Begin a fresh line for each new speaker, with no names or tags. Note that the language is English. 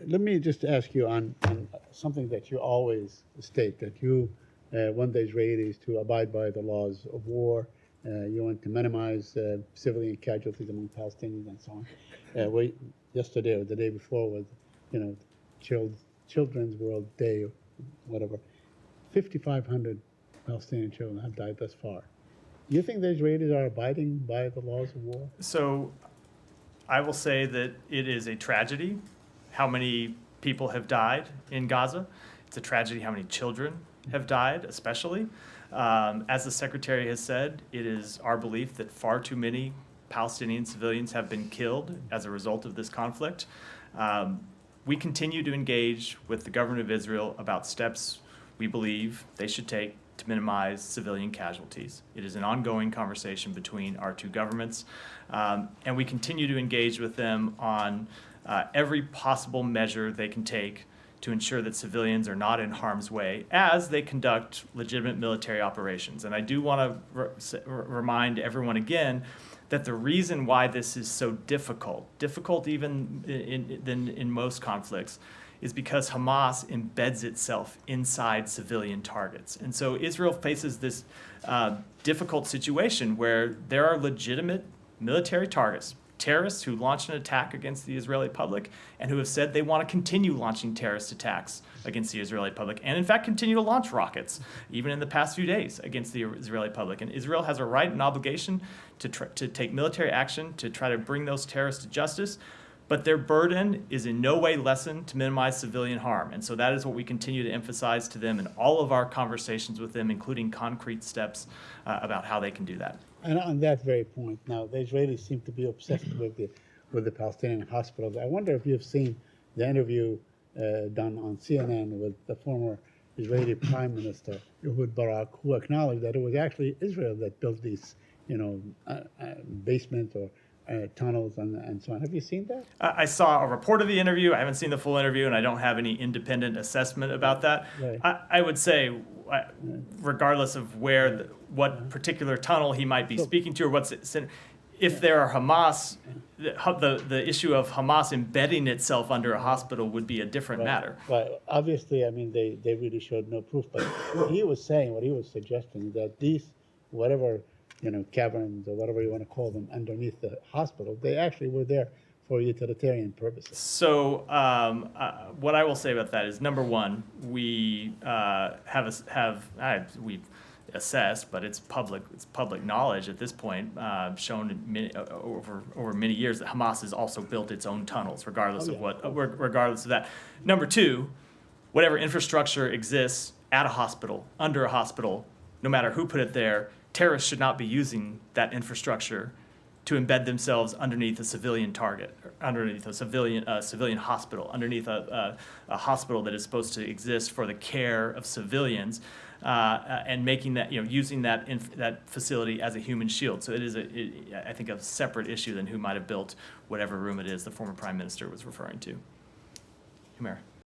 Let me just ask you on something that you always state, that you want the Israelis to abide by the laws of war. You want to minimize civilian casualties among Palestinians and so on. Yesterday or the day before was, Children's World Day or whatever. 5,500 Palestinian children have died thus far. Do you think the Israelis are abiding by the laws of war?
So I will say that it is a tragedy how many people have died in Gaza. It's a tragedy how many children have died, especially. As the Secretary has said, it is our belief that far too many Palestinian civilians have been killed as a result of this conflict. We continue to engage with the government of Israel about steps we believe they should take to minimize civilian casualties. It is an ongoing conversation between our two governments, and we continue to engage with them on every possible measure they can take to ensure that civilians are not in harm's way as they conduct legitimate military operations. And I do want to remind everyone again that the reason why this is so difficult even in most conflicts, is because Hamas embeds itself inside civilian targets. And so Israel faces this difficult situation where there are legitimate military targets, terrorists who launched an attack against the Israeli public and who have said they want to continue launching terrorist attacks against the Israeli public and in fact continue to launch rockets, even in the past few days, against the Israeli public. And Israel has a right and obligation to take military action to try to bring those terrorists to justice, but their burden is in no way lessened to minimize civilian harm. And so that is what we continue to emphasize to them in all of our conversations with them, including concrete steps about how they can do that.
And on that very point, now the Israelis seem to be obsessed with the Palestinian hospitals. I wonder if you've seen the interview done on CNN with the former Israeli Prime Minister Ehud Barak, who acknowledged that it was actually Israel that built these, basements or tunnels and so on. Have you seen that?
I saw a report of the interview. I haven't seen the full interview, and I don't have any independent assessment about that.
Right.
I would say, regardless of what particular tunnel he might be speaking to, or if there are Hamas, the issue of Hamas embedding itself under a hospital would be a different matter.
Right. Obviously, I mean, they really showed no proof, but what he was suggesting that these, whatever, caverns or whatever you want to call them underneath the hospital, they actually were there for utilitarian purposes.
So what I will say about that is, number one, we we've assessed, but it's public knowledge at this point, shown over many years that Hamas has also built its own tunnels, regardless of that. Number two, whatever infrastructure exists at a hospital, under a hospital, no matter who put it there, terrorists should not be using that infrastructure to embed themselves underneath a civilian target, underneath a civilian hospital, underneath a hospital that is supposed to exist for the care of civilians, and making that, using that facility as a human shield. So it is, I think, a separate issue than who might have built whatever room it is the former prime minister was referring to. Humera.